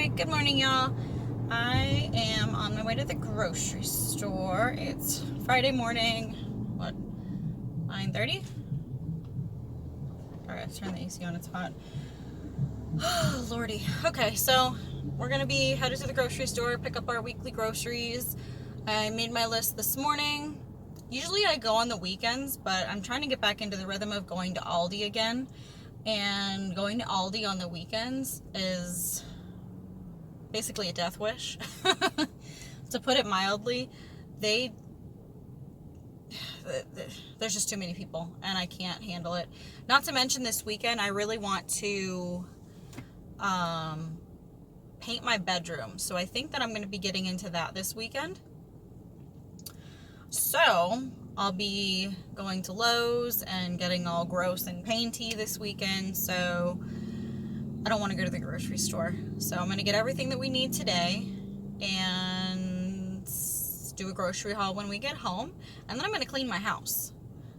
Alright, good morning, y'all. I am on my way to the grocery store. It's Friday morning, 9:30? Alright, let's turn the AC on, it's hot. Oh, lordy. Okay, so we're gonna be headed to the grocery store, pick up our weekly groceries. I made my list this morning. Usually I go on the weekends, but I'm trying to get back into the rhythm of going to Aldi again. And going to Aldi on the weekends is basically a death wish. To put it mildly, there's just too many people and I can't handle it. Not to mention this weekend, I really want to paint my bedroom. So I think that I'm going to be getting into that this weekend. So I'll be going to Lowe's and getting all gross and painty this weekend. So I don't want to go to the grocery store. So I'm going to get everything that we need today and do a grocery haul when we get home. And then I'm going to clean my house.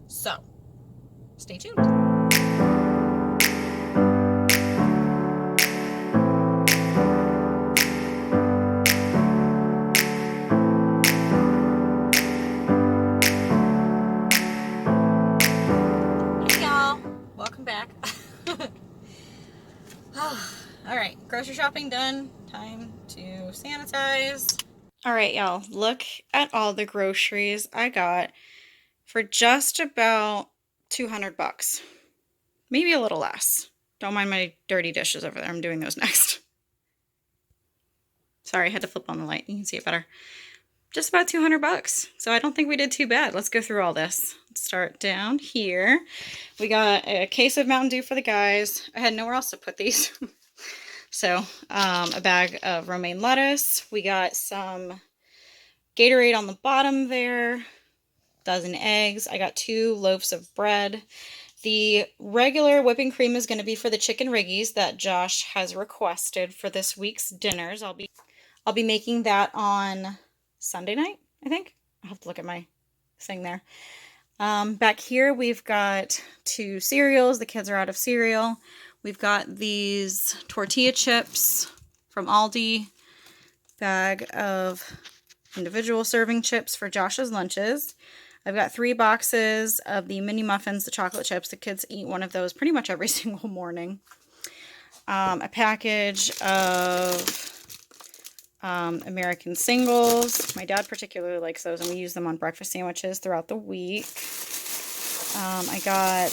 So stay tuned. Hey y'all, welcome back. All right, grocery shopping done. Time to sanitize. All right, y'all, look at all the groceries I got for just about 200 bucks. Maybe a little less. Don't mind my dirty dishes over there. I'm doing those next. Sorry, I had to flip on the light. You can see it better. Just about 200 bucks. So I don't think we did too bad. Let's go through all this. Let's start down here. We got a case of Mountain Dew for the guys. I had nowhere else to put these. So, a bag of romaine lettuce. We got some Gatorade on the bottom there. Dozen eggs. I got 2 loaves of bread. The regular whipping cream is going to be for the chicken Riggies that Josh has requested for this week's dinners. I'll be making that on Sunday night, I think. I'll have to look at my thing there. Back here we've got 2 cereals. The kids are out of cereal. We've got these tortilla chips from Aldi. Bag of individual serving chips for Josh's lunches. I've got 3 boxes of the mini muffins, the chocolate chips. The kids eat one of those pretty much every single morning. A package of American singles. My dad particularly likes those, and we use them on breakfast sandwiches throughout the week. I got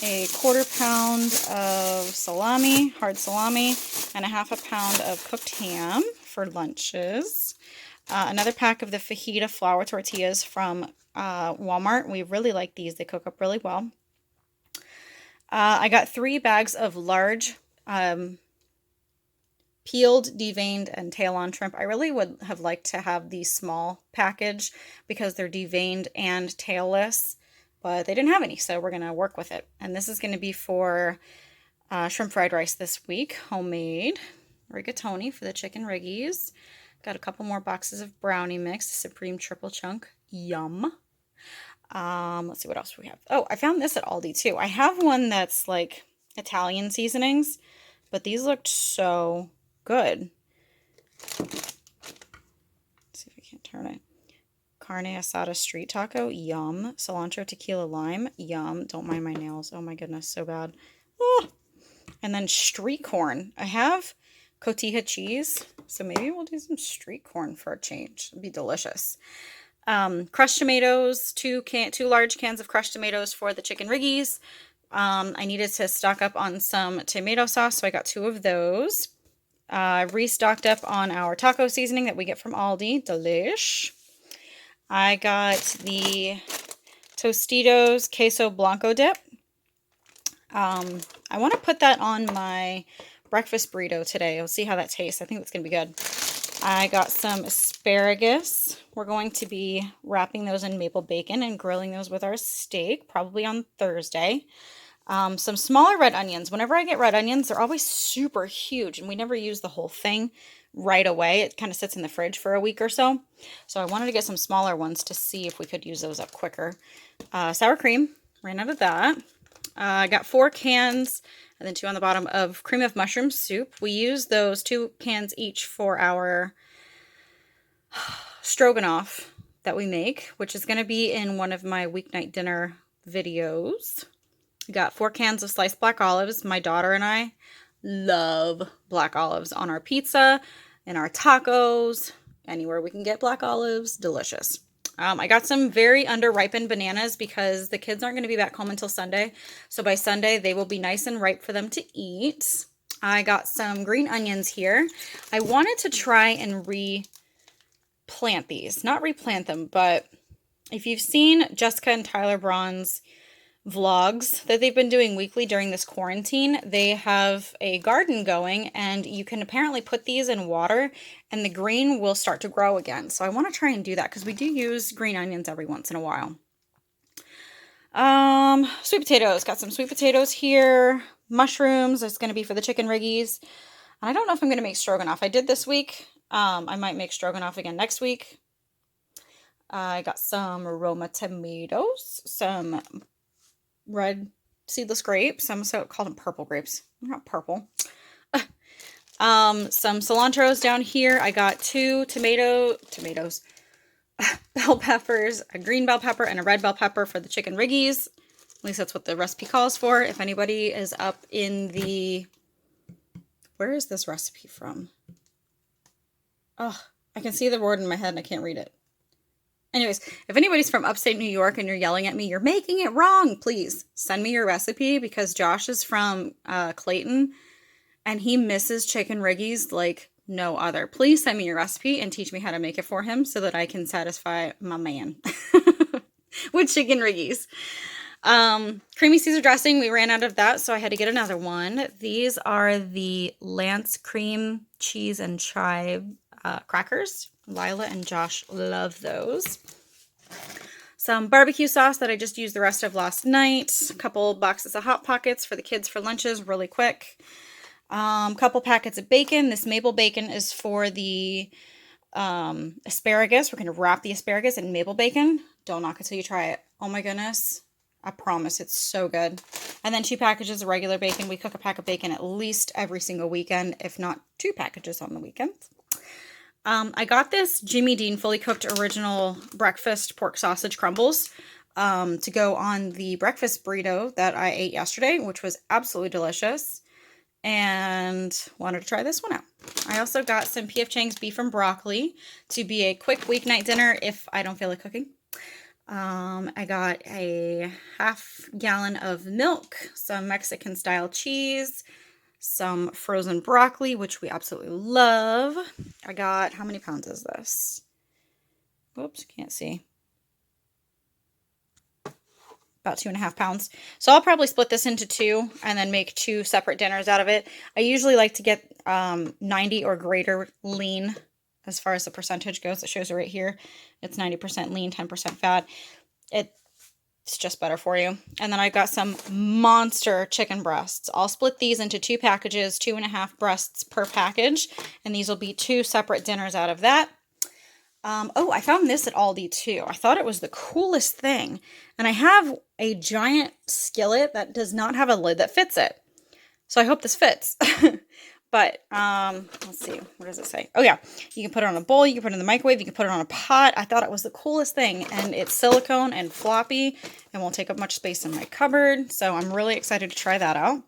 a 1/4 pound of salami, hard salami, and a 1/2 pound of cooked ham for lunches. Another pack of the fajita flour tortillas from Walmart. We really like these. They cook up really well. I got 3 bags of large peeled, deveined, and tail-on shrimp. I really would have liked to have the small package because they're deveined and tailless, but they didn't have any, so we're going to work with it. And this is going to be for shrimp fried rice this week, homemade. Rigatoni for the chicken Riggies. Got a couple more boxes of brownie mix, Supreme Triple Chunk. Yum. Let's see what else we have. Oh, I found this at Aldi too. I have one that's like Italian seasonings, but these looked so good. Let's see if we can turn it. Carne asada street taco. Yum. Cilantro tequila lime. Yum. Don't mind my nails. Oh my goodness, so bad. Oh. And then street corn. I have cotija cheese, so maybe we'll do some street corn for a change. It'd be delicious. Crushed tomatoes, 2 large cans of crushed tomatoes for the chicken Riggies. I needed to stock up on some tomato sauce, so I got 2 of those. Restocked up on our taco seasoning that we get from Aldi. Delish. I got the Tostitos Queso Blanco dip. I want to put that on my breakfast burrito today. We'll see how that tastes. I think it's going to be good. I got some asparagus. We're going to be wrapping those in maple bacon and grilling those with our steak, probably on Thursday. Some smaller red onions. Whenever I get red onions, they're always super huge, and we never use the whole thing right away. It kind of sits in the fridge for a week or so. So I wanted to get some smaller ones to see if we could use those up quicker. Sour cream. Ran out of that. I got 4 cans and then 2 on the bottom of cream of mushroom soup. We use those 2 cans each for our stroganoff that we make, which is going to be in one of my weeknight dinner videos. We got 4 cans of sliced black olives. My daughter and I love black olives on our pizza, in our tacos, anywhere we can get black olives. Delicious. I got some very under-ripened bananas because the kids aren't going to be back home until Sunday. So by Sunday, they will be nice and ripe for them to eat. I got some green onions here. I wanted to try and replant these. Not replant them, but if you've seen Jessica and Tyler Braun's vlogs that they've been doing weekly during this quarantine, they have a garden going, and you can apparently put these in water and the green will start to grow again. So I want to try and do that because we do use green onions every once in a while. Sweet potatoes. Got some sweet potatoes here. Mushrooms. It's going to be for the chicken Riggies. And I don't know if I'm going to make stroganoff. I did this week. I might make stroganoff again next week. I got some Roma tomatoes, some red seedless grapes. I almost called them purple grapes. They're not purple. Some cilantros down here. I got 2 tomatoes, bell peppers, a green bell pepper, and a red bell pepper for the chicken Riggies. At least that's what the recipe calls for. If anybody is up in the... Where is this recipe from? Oh, I can see the word in my head and I can't read it. Anyways, if anybody's from upstate New York and you're yelling at me, you're making it wrong, please send me your recipe, because Josh is from Clayton and he misses chicken Riggies like no other. Please send me your recipe and teach me how to make it for him so that I can satisfy my man with chicken Riggies. Creamy Caesar dressing, we ran out of that, so I had to get another one. These are the Lance cream cheese and chive crackers. Lila and Josh love those. Some barbecue sauce that I just used the rest of last night. A couple boxes of Hot Pockets for the kids for lunches really quick. Couple packets of bacon. This maple bacon is for the asparagus. We're going to wrap the asparagus in maple bacon. Don't knock it till you try it. Oh my goodness. I promise it's so good. And then 2 packages of regular bacon. We cook a pack of bacon at least every single weekend, if not 2 packages on the weekends. I got this Jimmy Dean fully cooked original breakfast pork sausage crumbles to go on the breakfast burrito that I ate yesterday, which was absolutely delicious, and wanted to try this one out. I also got some P.F. Chang's beef and broccoli to be a quick weeknight dinner if I don't feel like cooking. I got a half gallon of milk, some Mexican style cheese, some frozen broccoli, which we absolutely love. I got, how many pounds is this? Whoops, can't see. About 2.5 pounds. So I'll probably split this into 2 and then make 2 separate dinners out of it. I usually like to get 90 or greater lean as far as the percentage goes. It shows it right here. It's 90% lean, 10% fat. It's just better for you. And then I've got some monster chicken breasts. I'll split these into 2 packages, 2.5 breasts per package. And these will be 2 separate dinners out of that. Oh, I found this at Aldi too. I thought it was the coolest thing. And I have a giant skillet that does not have a lid that fits it. So I hope this fits. But, let's see, what does it say? Oh yeah, you can put it on a bowl, you can put it in the microwave, you can put it on a pot. I thought it was the coolest thing, and it's silicone and floppy and won't take up much space in my cupboard, so I'm really excited to try that out.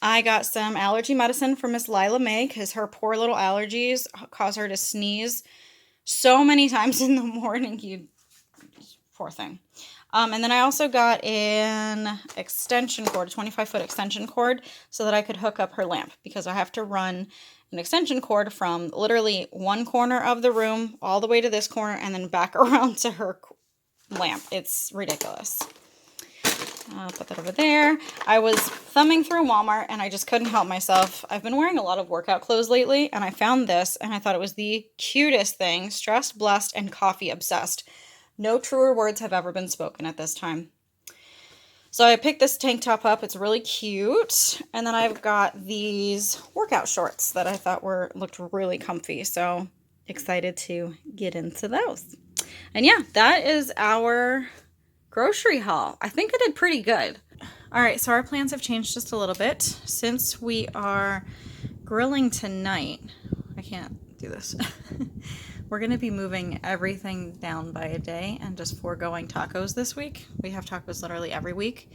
I got some allergy medicine for Miss Lila May, because her poor little allergies cause her to sneeze so many times in the morning, poor thing. And then I also got an extension cord, a 25-foot extension cord, so that I could hook up her lamp, because I have to run an extension cord from literally one corner of the room all the way to this corner and then back around to her lamp. It's ridiculous. I'll put that over there. I was thumbing through Walmart and I just couldn't help myself. I've been wearing a lot of workout clothes lately, and I found this and I thought it was the cutest thing. Stressed, blessed, and coffee obsessed. No truer words have ever been spoken at this time. So I picked this tank top up. It's really cute. And then I've got these workout shorts that I thought looked really comfy. So excited to get into those. And yeah, that is our grocery haul. I think I did pretty good. All right, so our plans have changed just a little bit. Since we are grilling tonight, I can't do this. We're gonna be moving everything down by a day and just foregoing tacos this week. We have tacos literally every week.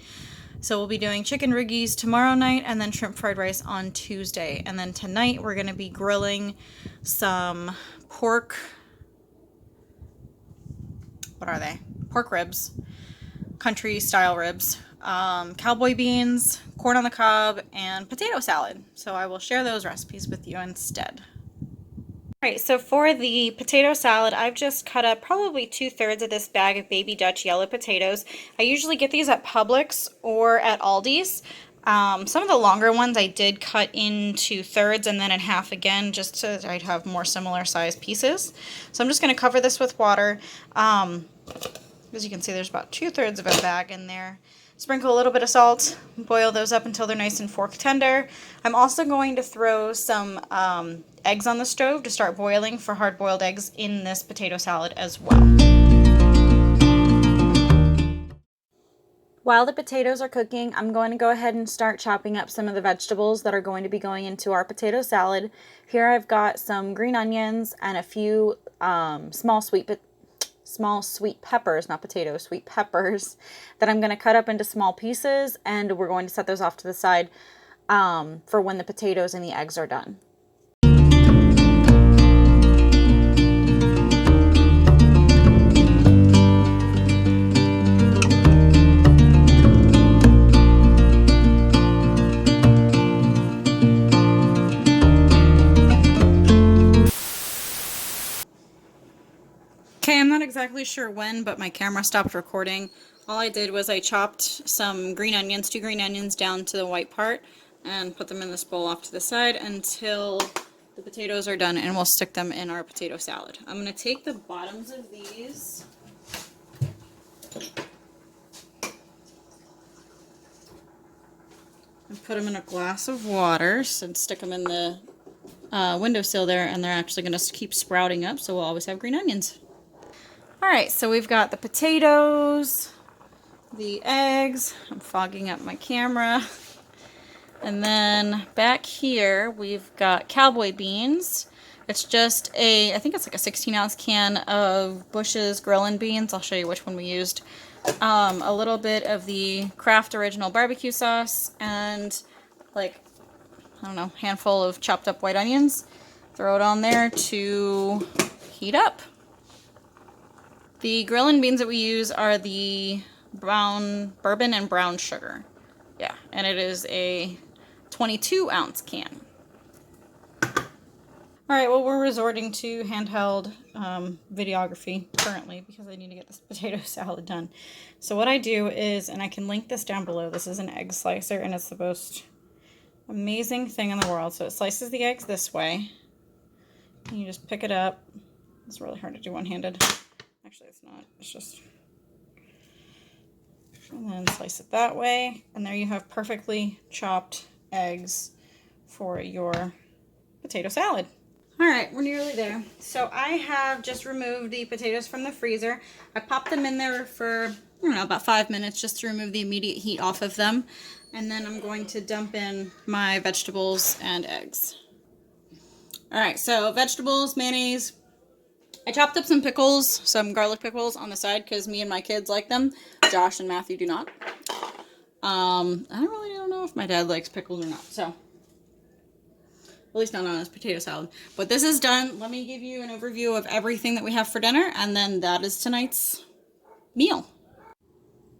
So we'll be doing chicken Riggies tomorrow night and then shrimp fried rice on Tuesday. And then tonight we're gonna be grilling some pork, what are they? Pork ribs, country style ribs, cowboy beans, corn on the cob, and potato salad. So I will share those recipes with you instead. All right, so for the potato salad, I've just cut up probably 2/3 of this bag of Baby Dutch yellow potatoes. I usually get these at Publix or at Aldi's. Some of the longer ones I did cut into thirds and then in half again, just so that I'd have more similar sized pieces. So I'm just going to cover this with water. As you can see, there's about 2/3 of a bag in there. Sprinkle a little bit of salt, boil those up until they're nice and fork tender. I'm also going to throw some eggs on the stove to start boiling for hard-boiled eggs in this potato salad as well. While the potatoes are cooking, I'm going to go ahead and start chopping up some of the vegetables that are going to be going into our potato salad. Here I've got some green onions and a few small sweet peppers, not potatoes, sweet peppers, that I'm going to cut up into small pieces, and we're going to set those off to the side for when the potatoes and the eggs are done. Okay, I'm not exactly sure when, but my camera stopped recording. All I did was I chopped some green onions, 2 green onions down to the white part, and put them in this bowl off to the side until the potatoes are done, and we'll stick them in our potato salad. I'm going to take the bottoms of these and put them in a glass of water and stick them in the windowsill there, and they're actually going to keep sprouting up, so we'll always have green onions. Alright, so we've got the potatoes, the eggs, I'm fogging up my camera, and then back here we've got cowboy beans. It's just I think it's like a 16-ounce can of Bush's Grillin' Beans. I'll show you which one we used. A little bit of the Kraft Original Barbecue Sauce, and like, I don't know, handful of chopped up white onions. Throw it on there to heat up. The Grillin' Beans that we use are the brown bourbon and brown sugar. Yeah, and it is a 22-ounce can. Alright, well, we're resorting to handheld videography currently because I need to get this potato salad done. So what I do is, and I can link this down below, this is an egg slicer, and it's the most amazing thing in the world. So it slices the eggs this way, and you just pick it up. It's really hard to do one-handed. Actually, it's not. It's just... And then slice it that way. And there you have perfectly chopped eggs for your potato salad. Alright, we're nearly there. So I have just removed the potatoes from the freezer. I popped them in there for, I don't know, about 5 minutes just to remove the immediate heat off of them. And then I'm going to dump in my vegetables and eggs. Alright, so vegetables, mayonnaise. I chopped up some pickles, some garlic pickles on the side because me and my kids like them. Josh and Matthew do not. I don't know if my dad likes pickles or not, so at least not on his potato salad. But this is done. Let me give you an overview of everything that we have for dinner, and then that is tonight's meal.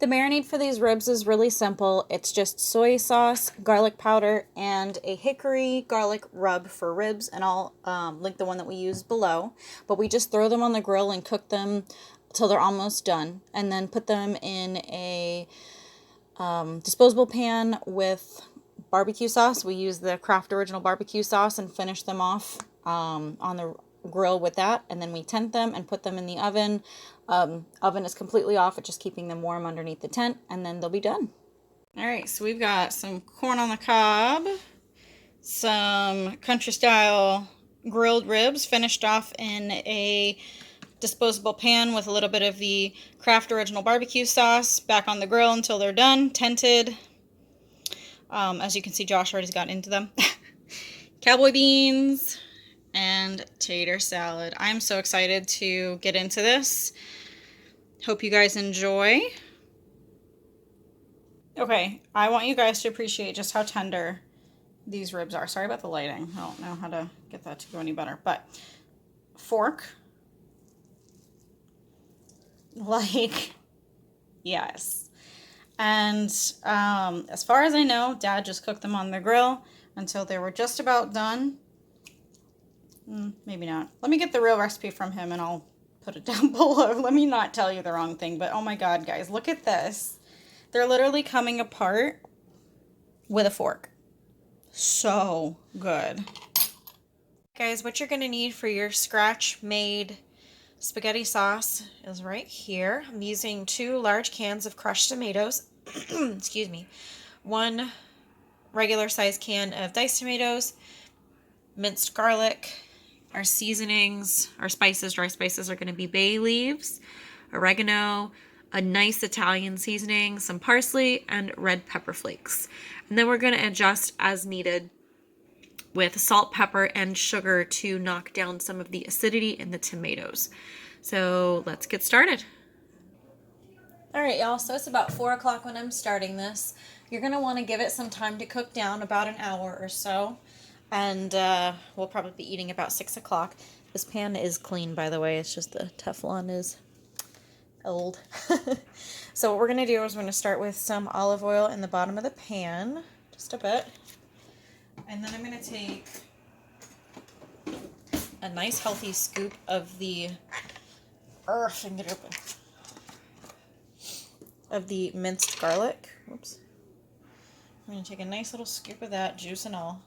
The marinade for these ribs is really simple. It's just soy sauce, garlic powder, and a hickory garlic rub for ribs, and I'll link the one that we used below. But we just throw them on the grill and cook them till they're almost done, and then put them in a disposable pan with barbecue sauce. We use the Kraft Original Barbecue Sauce and finish them off on the grill with that, and then we tent them and put them in the oven. Oven is completely off, it's just keeping them warm underneath the tent, and then they'll be done. Alright, so we've got some corn on the cob, some country style grilled ribs finished off in a disposable pan with a little bit of the Kraft Original Barbecue Sauce back on the grill until they're done, tented, As you can see, Josh already's gotten into them. Cowboy beans and tater salad. I'm so excited to get into this. Hope you guys enjoy. Okay, I want you guys to appreciate just how tender these ribs are. Sorry about the lighting. I don't know how to get that to go any better, but fork. Like, yes. And as far as I know, Dad just cooked them on the grill until they were just about done. Maybe not. Let me get the real recipe from him and I'll put it down below. Let me not tell you the wrong thing, but oh my God, guys, look at this. They're literally coming apart with a fork. So good. Guys, what you're gonna need for your scratch-made spaghetti sauce is right here. I'm using 2 large cans of crushed tomatoes. Excuse me. 1 regular size can of diced tomatoes, minced garlic. Our seasonings, our spices, dry spices are going to be bay leaves, oregano, a nice Italian seasoning, some parsley, and red pepper flakes. And then we're going to adjust as needed with salt, pepper, and sugar to knock down some of the acidity in the tomatoes. So let's get started. All right, y'all, so it's about 4 o'clock when I'm starting this. You're going to want to give it some time to cook down, about an hour or so. And we'll probably be eating about 6 o'clock. This pan is clean, by the way. It's just the Teflon is old. So what we're going to do is we're going to start with some olive oil in the bottom of the pan. Just a bit. And then I'm going to take a nice healthy scoop of the... I can get it open. Of the minced garlic. Whoops. I'm going to take a nice little scoop of that, juice and all.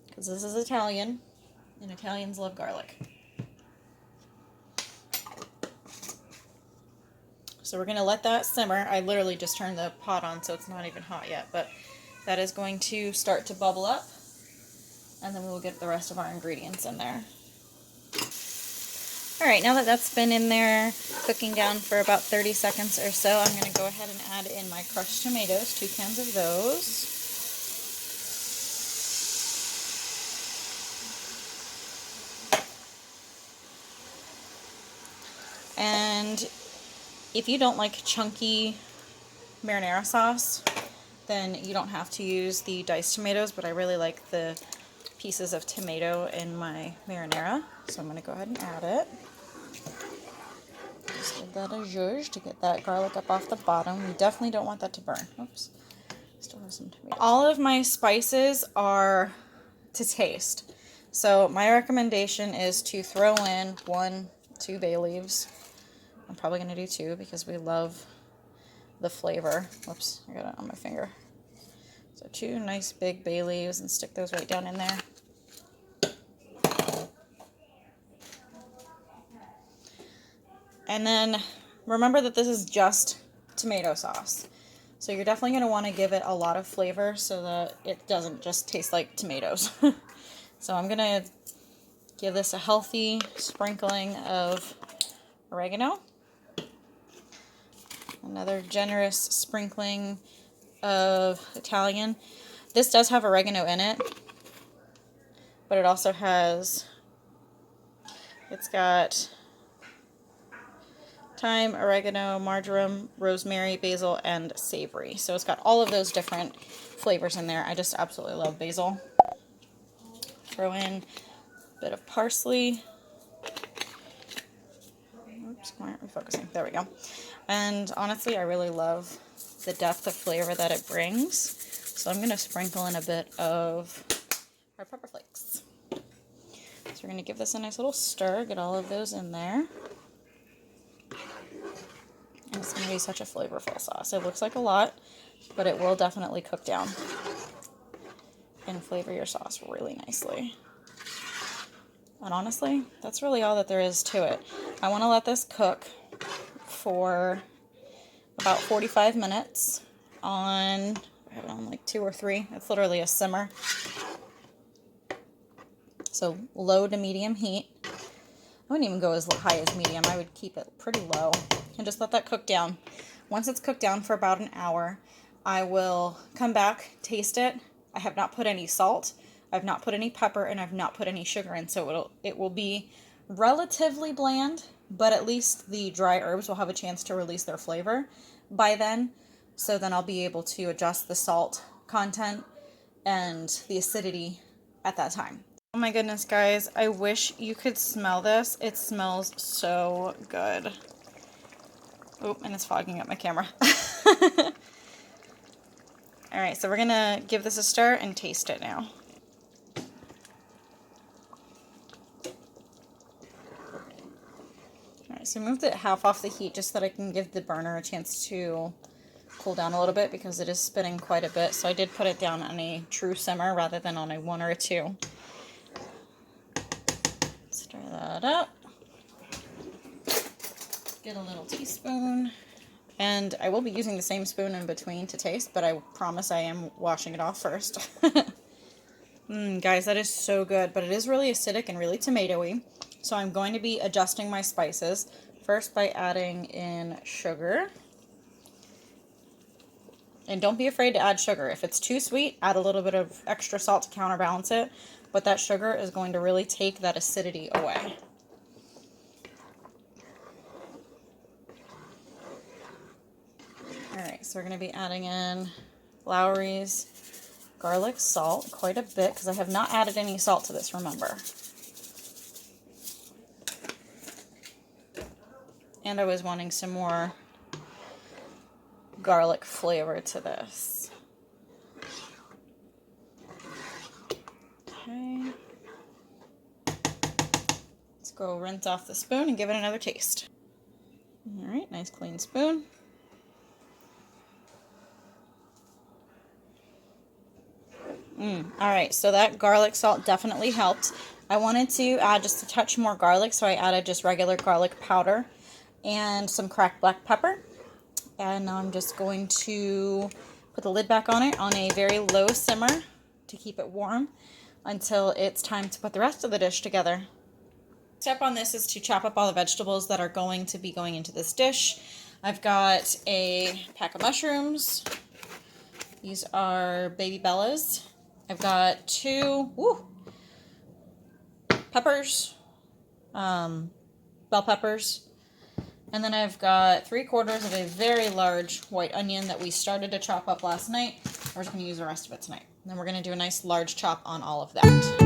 Because this is Italian, and Italians love garlic. So we're going to let that simmer. I literally just turned the pot on, so it's not even hot yet. But that is going to start to bubble up. And then we will get the rest of our ingredients in there. Alright, now that that's been in there cooking down for about 30 seconds or so, I'm going to go ahead and add in my crushed tomatoes, 2 cans of those. And if you don't like chunky marinara sauce, then you don't have to use the diced tomatoes, but I really like the pieces of tomato in my marinara, so I'm going to go ahead and add it. Just give that a zhuzh to get that garlic up off the bottom. We definitely don't want that to burn. Oops. Still have some tomato. All of my spices are to taste. So my recommendation is to throw in 1, 2 bay leaves. I'm probably going to do 2 because we love the flavor. Whoops, I got it on my finger. So 2 nice big bay leaves and stick those right down in there. And then remember that this is just tomato sauce. So you're definitely going to want to give it a lot of flavor so that it doesn't just taste like tomatoes. So I'm going to give this a healthy sprinkling of oregano. Another generous sprinkling of Italian. This does have oregano in it, but it also has, it's got thyme, oregano, marjoram, rosemary, basil, and savory. So it's got all of those different flavors in there. I just absolutely love basil. Throw in a bit of parsley. Oops, why aren't we focusing? There we go. And honestly, I really love the depth of flavor that it brings. So I'm going to sprinkle in a bit of red pepper flakes. So we're going to give this a nice little stir, get all of those in there. And it's going to be such a flavorful sauce. It looks like a lot, but it will definitely cook down and flavor your sauce really nicely. And honestly, that's really all that there is to it. I want to let this cook for about 45 minutes on, I have it on like 2 or 3. It's literally a simmer. So low to medium heat. I wouldn't even go as high as medium. I would keep it pretty low and just let that cook down. Once it's cooked down for about an hour, I will come back, taste it. I have not put any salt, I've not put any pepper, and I've not put any sugar in, so it will be relatively bland, but at least the dry herbs will have a chance to release their flavor by then. So then I'll be able to adjust the salt content and the acidity at that time. Oh my goodness, guys, I wish you could smell this. It smells so good. Oh, and it's fogging up my camera. All right, so we're gonna give this a stir and taste it now. All right, so I moved it half off the heat just so that I can give the burner a chance to cool down a little bit because it is spinning quite a bit. So I did put it down on a true simmer rather than on a 1 or a 2. Stir that up. Get a little teaspoon. And I will be using the same spoon in between to taste, but I promise I am washing it off first. Guys, that is so good, but it is really acidic and really tomatoey. So I'm going to be adjusting my spices. First by adding in sugar. And don't be afraid to add sugar. If it's too sweet, add a little bit of extra salt to counterbalance it. But that sugar is going to really take that acidity away. Alright, so we're going to be adding in Lowry's garlic salt, quite a bit, because I have not added any salt to this, remember. And I was wanting some more garlic flavor to this. Okay. Let's go rinse off the spoon and give it another taste. Alright, nice clean spoon. Alright, so that garlic salt definitely helped. I wanted to add just a touch more garlic, so I added just regular garlic powder and some cracked black pepper. And now I'm just going to put the lid back on it on a very low simmer to keep it warm until it's time to put the rest of the dish together. Step on this is to chop up all the vegetables that are going to be going into this dish. I've got a pack of mushrooms. These are baby bellas. I've got 2 peppers, bell peppers. And then I've got 3/4 of a very large white onion that we started to chop up last night. We're just going to use the rest of it tonight. And then we're going to do a nice large chop on all of that.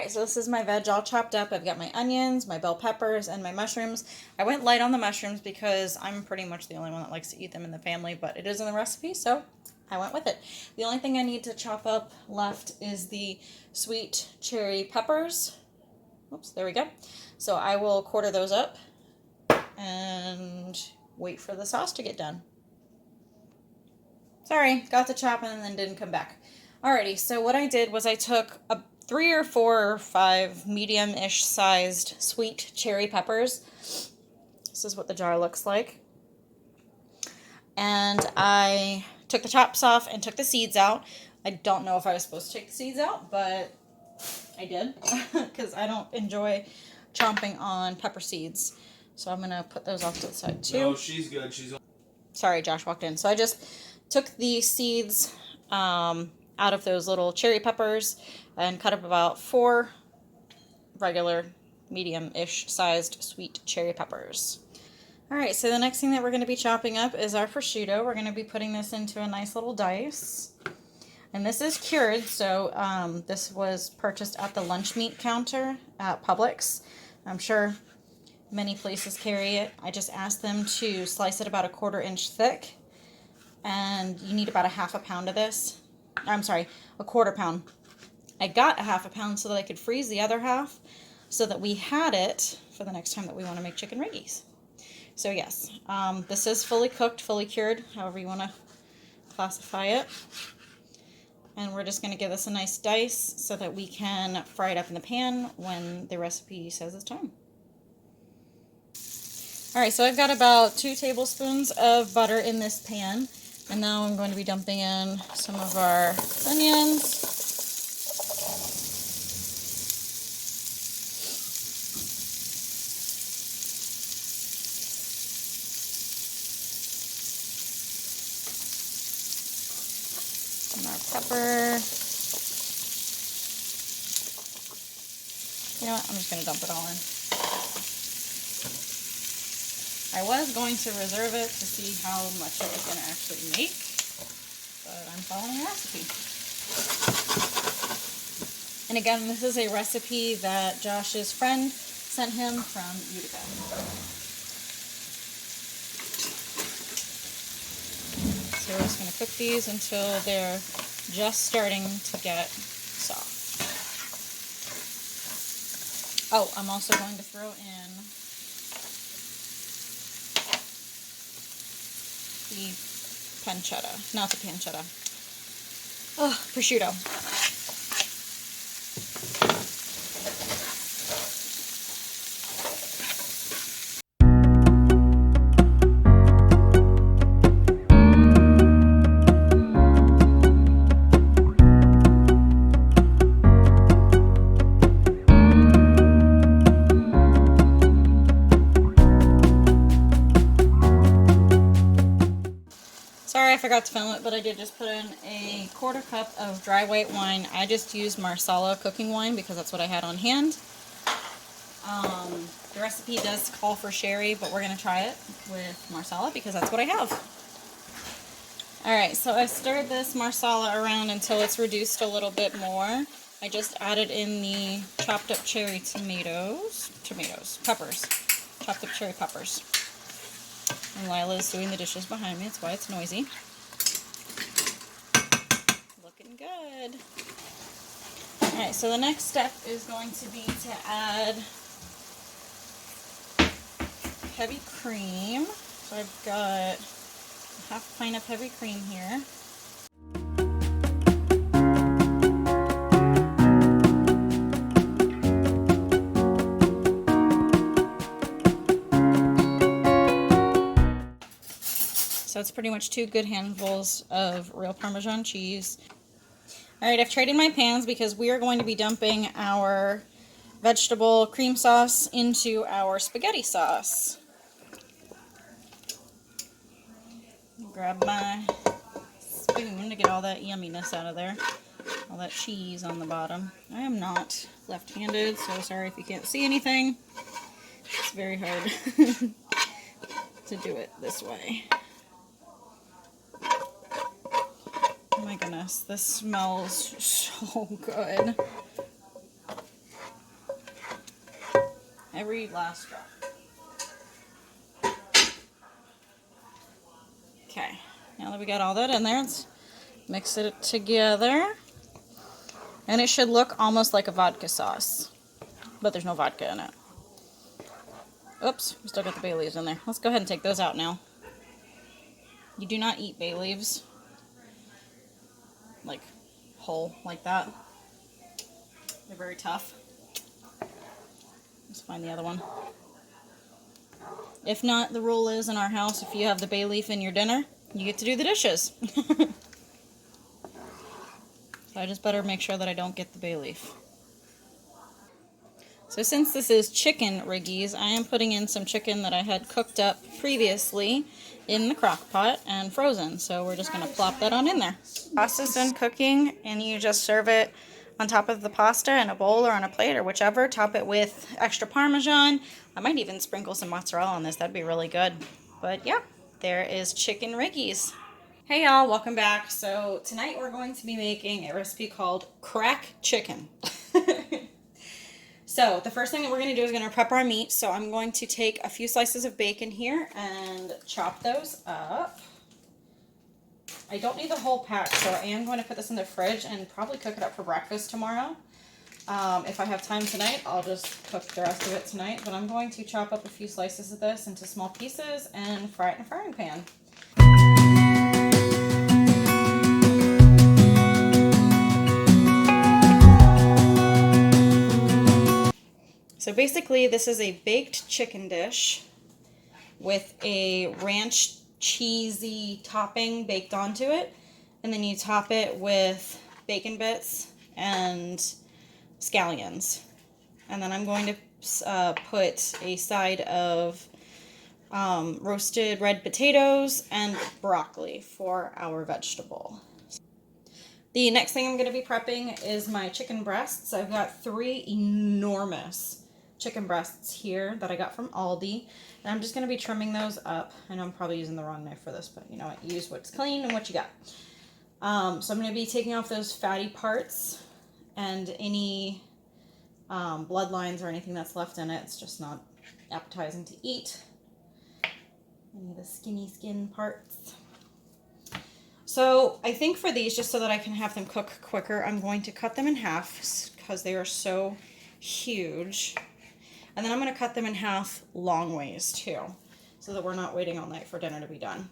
So this is my veg all chopped up. I've got my onions, my bell peppers, and my mushrooms. I went light on the mushrooms because I'm pretty much the only one that likes to eat them in the family, but it is in the recipe, so I went with it. The only thing I need to chop up left is the sweet cherry peppers. Oops, there we go. So I will quarter those up and wait for the sauce to get done. Sorry, got to chop and then didn't come back. Alrighty, so what I did was I took 3 or 4 or 5 medium-ish sized sweet cherry peppers. This is what the jar looks like. And I took the tops off and took the seeds out. I don't know if I was supposed to take the seeds out, but I did because I don't enjoy chomping on pepper seeds. So I'm going to put those off to the side too. No, she's good. Sorry, Josh walked in. So I just took the seeds out of those little cherry peppers and cut up about 4 regular medium-ish sized sweet cherry peppers. Alright, so the next thing that we're going to be chopping up is our prosciutto. We're going to be putting this into a nice little dice. And this is cured, so this was purchased at the lunch meat counter at Publix. I'm sure many places carry it. I just asked them to slice it about a 1/4 inch thick. And you need about a 1/2 pound of this. I'm sorry, a 1/4 pound. I got a 1/2 pound so that I could freeze the other half so that we had it for the next time that we want to make chicken Riggies. So yes, this is fully cooked, fully cured, however you want to classify it. And we're just going to give this a nice dice so that we can fry it up in the pan when the recipe says it's time. Alright, so I've got about 2 tablespoons of butter in this pan. And now I'm going to be dumping in some of our onions. And our pepper. You know what? I'm just going to dump it all in. I was going to reserve it to see how much it was going to actually make, but I'm following a recipe. And again, this is a recipe that Josh's friend sent him from Utica. So we're just going to cook these until they're just starting to get soft. Oh, I'm also going to throw in the pancetta, not the pancetta. Oh, prosciutto. Sorry I forgot to film it, but I did just put in a 1/4 cup of dry white wine. I just used Marsala cooking wine because that's what I had on hand. The recipe does call for sherry, but we're going to try it with Marsala because that's what I have. Alright, so I stirred this Marsala around until it's reduced a little bit more. I just added in the chopped up cherry peppers, chopped up cherry peppers. And Lila's doing the dishes behind me, that's why it's noisy. Looking good. Alright, so the next step is going to be to add heavy cream. So I've got 1/2 pint of heavy cream here. So it's pretty much 2 good handfuls of real Parmesan cheese. Alright, I've traded my pans because we are going to be dumping our vegetable cream sauce into our spaghetti sauce. Grab my spoon to get all that yumminess out of there. All that cheese on the bottom. I am not left-handed, so sorry if you can't see anything. It's very hard to do it this way. Oh my goodness, this smells so good. Every last drop. Okay, now that we got all that in there, let's mix it together. And it should look almost like a vodka sauce, but there's no vodka in it. Oops, we still got the bay leaves in there. Let's go ahead and take those out now. You do not eat bay leaves like whole like that. They're very tough. Let's find the other one. If not, the rule is in our house, if you have the bay leaf in your dinner, you get to do the dishes. So I just better make sure that I don't get the bay leaf. So since this is chicken Riggies, I am putting in some chicken that I had cooked up previously in the crock pot and frozen. So we're just going to plop that on in there. Pasta's done cooking and you just serve it on top of the pasta in a bowl or on a plate or whichever. Top it with extra Parmesan. I might even sprinkle some mozzarella on this. That'd be really good. But yeah, there is chicken Riggies. Hey y'all, welcome back. So tonight we're going to be making a recipe called crack chicken. So the first thing that we're going to do is going to prep our meat. So I'm going to take a few slices of bacon here and chop those up. I don't need the whole pack, so I am going to put this in the fridge and probably cook it up for breakfast tomorrow. If I have time tonight, I'll just cook the rest of it tonight. But I'm going to chop up a few slices of this into small pieces and fry it in a frying pan. So basically, this is a baked chicken dish with a ranch cheesy topping baked onto it. And then you top it with bacon bits and scallions. And then I'm going to put a side of roasted red potatoes and broccoli for our vegetable. The next thing I'm going to be prepping is my chicken breasts. I've got 3 enormous chicken breasts here that I got from Aldi, and I'm just going to be trimming those up. I know I'm probably using the wrong knife for this, but you know what, use what's clean and what you got. So I'm going to be taking off those fatty parts and any bloodlines or anything that's left in it. It's just not appetizing to eat. Any of the skinny skin parts. So I think for these, just so that I can have them cook quicker, I'm going to cut them in half because they are so huge. And then I'm going to cut them in half long ways too, so that we're not waiting all night for dinner to be done.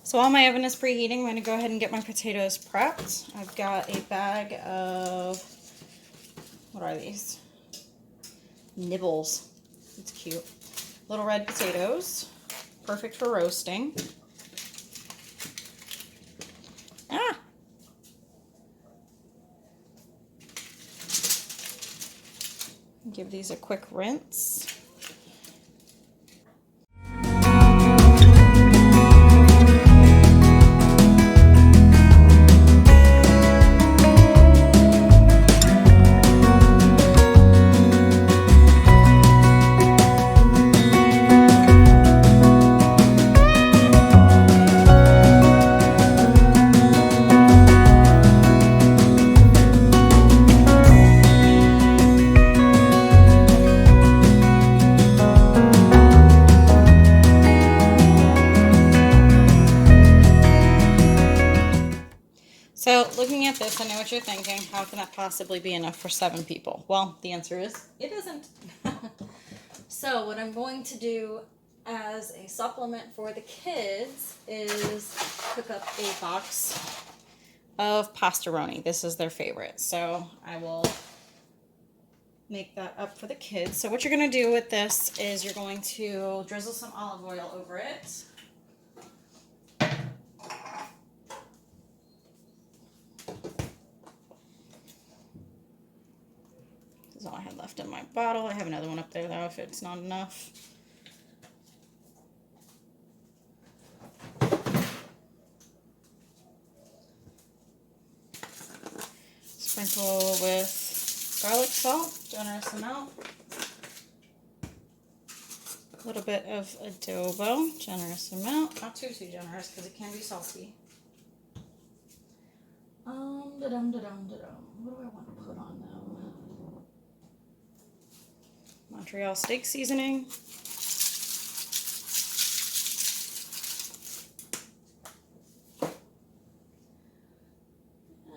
So while my oven is preheating, I'm going to go ahead and get my potatoes prepped. I've got a bag of, what are these? Nibbles. It's cute. Little red potatoes. Perfect for roasting. Ah! Give these a quick rinse. So looking at this, I know what you're thinking. How can that possibly be enough for 7 people? Well, the answer is it isn't. So what I'm going to do as a supplement for the kids is cook up a box of pastaroni. This is their favorite. So I will make that up for the kids. So what you're going to do with this is you're going to drizzle some olive oil over it. This is all I had left in my bottle. I have another one up there though if it's not enough. Sprinkle with garlic salt, generous amount. A little bit of adobo, generous amount. Not too generous because it can be salty. What do I want to put on them? Montreal steak seasoning.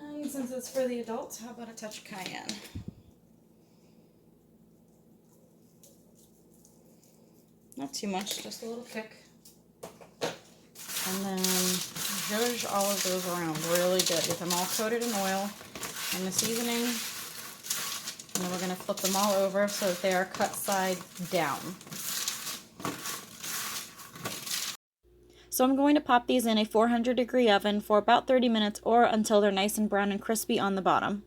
And since it's for the adults, how about a touch of cayenne? Not too much, just a little kick. And then I zhuzh all of those around really good. Get them all coated in oil and the seasoning. And then we're going to flip them all over so that they are cut side down. So I'm going to pop these in a 400-degree oven for about 30 minutes or until they're nice and brown and crispy on the bottom.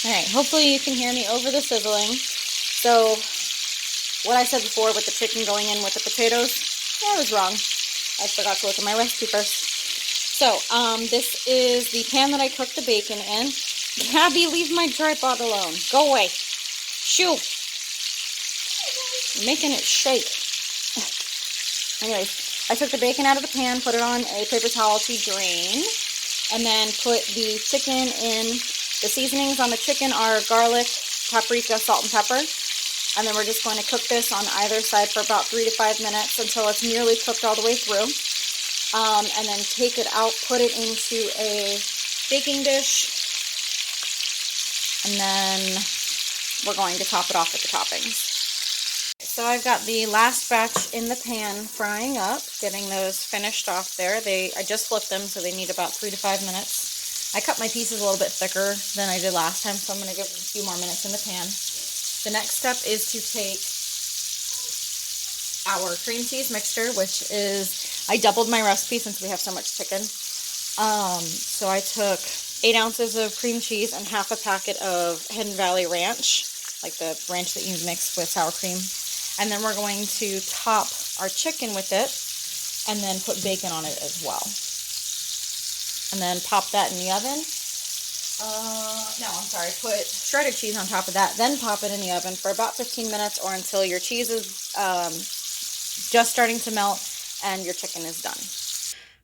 Alright, hopefully you can hear me over the sizzling. So, what I said before with the chicken going in with the potatoes, I was wrong. I forgot to look at my recipe first. So, this is the pan that I cooked the bacon in. Gabby, leave my tripod alone. Go away. Shoo. I'm making it shake. Anyways, I took the bacon out of the pan, put it on a paper towel to drain, and then put the chicken in. The seasonings on the chicken are garlic, paprika, salt, and pepper. And then we're just going to cook this on either side for about 3 to 5 minutes until it's nearly cooked all the way through. And then take it out, put it into a baking dish, and then we're going to top it off with the toppings. So I've got the last batch in the pan frying up, getting those finished off there. I just flipped them, so they need about 3 to 5 minutes. I cut my pieces a little bit thicker than I did last time, so I'm going to give it a few more minutes in the pan. The next step is to take our cream cheese mixture, which is, I doubled my recipe since we have so much chicken. So I took 8 ounces of cream cheese and half a packet of Hidden Valley Ranch, like the ranch that you mix with sour cream. And then we're going to top our chicken with it and then put bacon on it as well. And then pop that in the oven. Put shredded cheese on top of that, then pop it in the oven for about 15 minutes or until your cheese is just starting to melt and your chicken is done.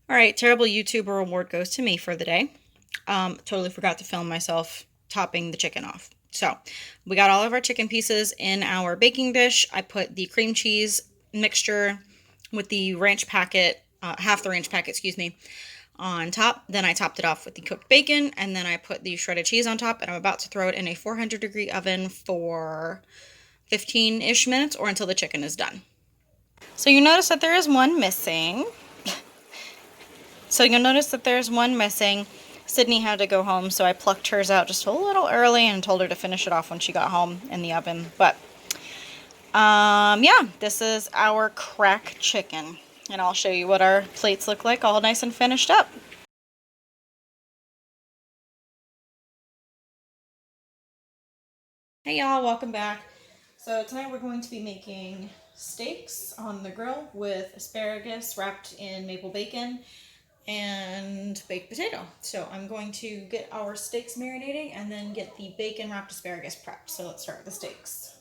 Alright, terrible YouTuber award goes to me for the day. Totally forgot to film myself topping the chicken off. So, we got all of our chicken pieces in our baking dish. I put the cream cheese mixture with the ranch packet, half the ranch packet, on top. Then I topped it off with the cooked bacon, and then I put the shredded cheese on top, and I'm about to throw it in a 400-degree oven for 15-ish minutes or until the chicken is done. So you notice that there is one missing. Sydney had to go home, so I plucked hers out just a little early and told her to finish it off when she got home in the oven. But, yeah, this is our crack chicken. And I'll show you what our plates look like, all nice and finished up. Hey y'all, welcome back. So tonight we're going to be making steaks on the grill with asparagus wrapped in maple bacon and baked potato. So I'm going to get our steaks marinating and then get the bacon wrapped asparagus prepped. So let's start with the steaks.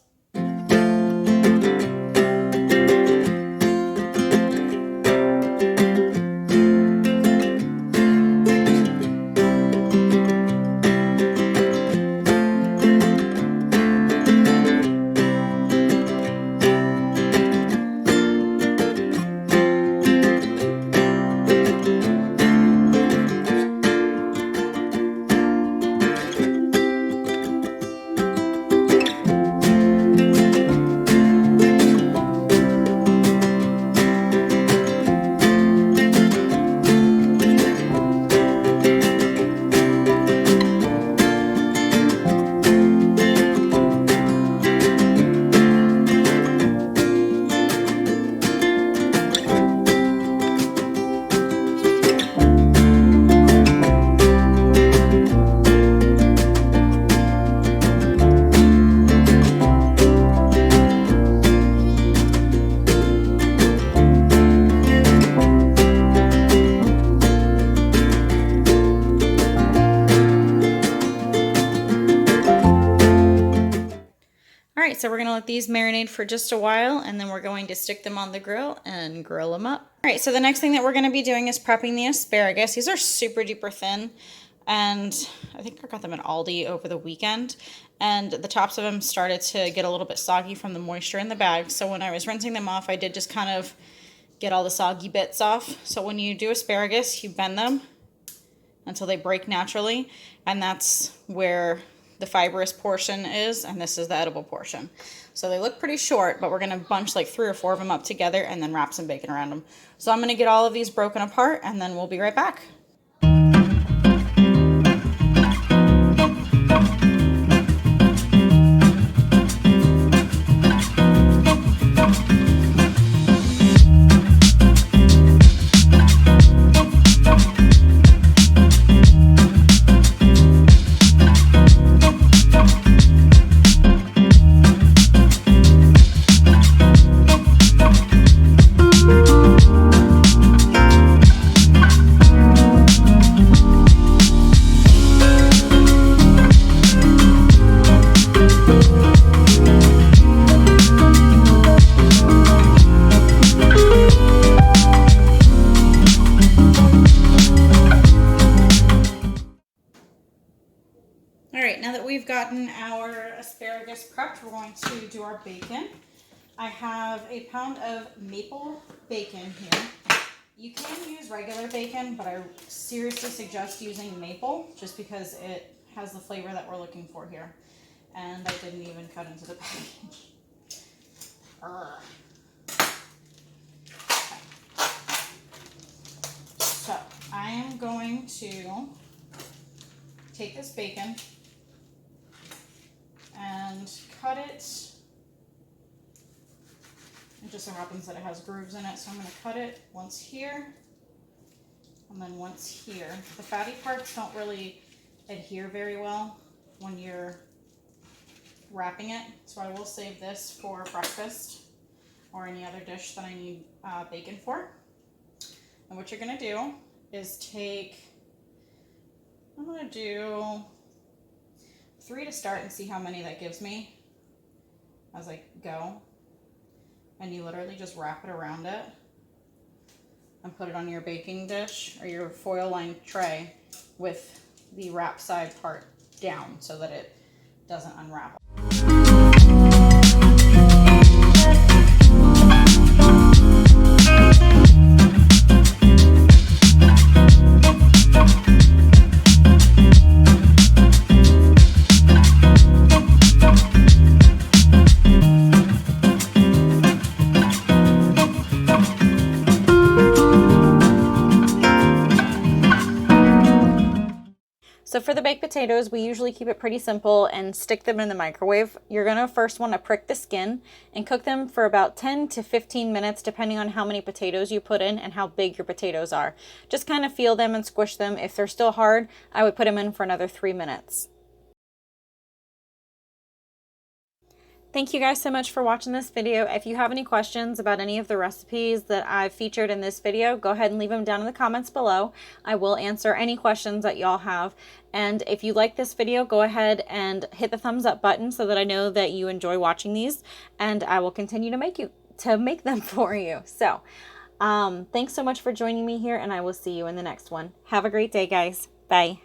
Alright, so we're going to let these marinate for just a while, and then we're going to stick them on the grill and grill them up. Alright, so the next thing that we're going to be doing is prepping the asparagus. These are super duper thin, and I think I got them at Aldi over the weekend, and the tops of them started to get a little bit soggy from the moisture in the bag. So when I was rinsing them off, I did just kind of get all the soggy bits off. So when you do asparagus, you bend them until they break naturally, and that's where the fibrous portion is, and this is the edible portion. So they look pretty short, but we're gonna bunch like 3 or 4 of them up together and then wrap some bacon around them. So I'm gonna get all of these broken apart and then we'll be right back. Now that we've gotten our asparagus prepped, we're going to do our bacon. I have a pound of maple bacon here. You can use regular bacon, but I seriously suggest using maple just because it has the flavor that we're looking for here. And I didn't even cut into the package. Okay. So I am going to take this bacon and cut it. It just so happens that it has grooves in it, so I'm going to cut it once here and then once here. The fatty parts don't really adhere very well when you're wrapping it, so I will save this for breakfast or any other dish that I need bacon for. And what you're going to do is I'm going to do 3 to start and see how many that gives me as I go. And you literally just wrap it around it and put it on your baking dish or your foil lined tray with the wrap side part down so that it doesn't unravel. So for the baked potatoes, we usually keep it pretty simple and stick them in the microwave. You're going to first want to prick the skin and cook them for about 10 to 15 minutes, depending on how many potatoes you put in and how big your potatoes are. Just kind of feel them and squish them. If they're still hard, I would put them in for another 3 minutes. Thank you guys so much for watching this video. If you have any questions about any of the recipes that I've featured in this video, go ahead and leave them down in the comments below. I will answer any questions that y'all have. And if you like this video, go ahead and hit the thumbs up button so that I know that you enjoy watching these, and I will continue to make them for you. So thanks so much for joining me here, and I will see you in the next one. Have a great day, guys. Bye.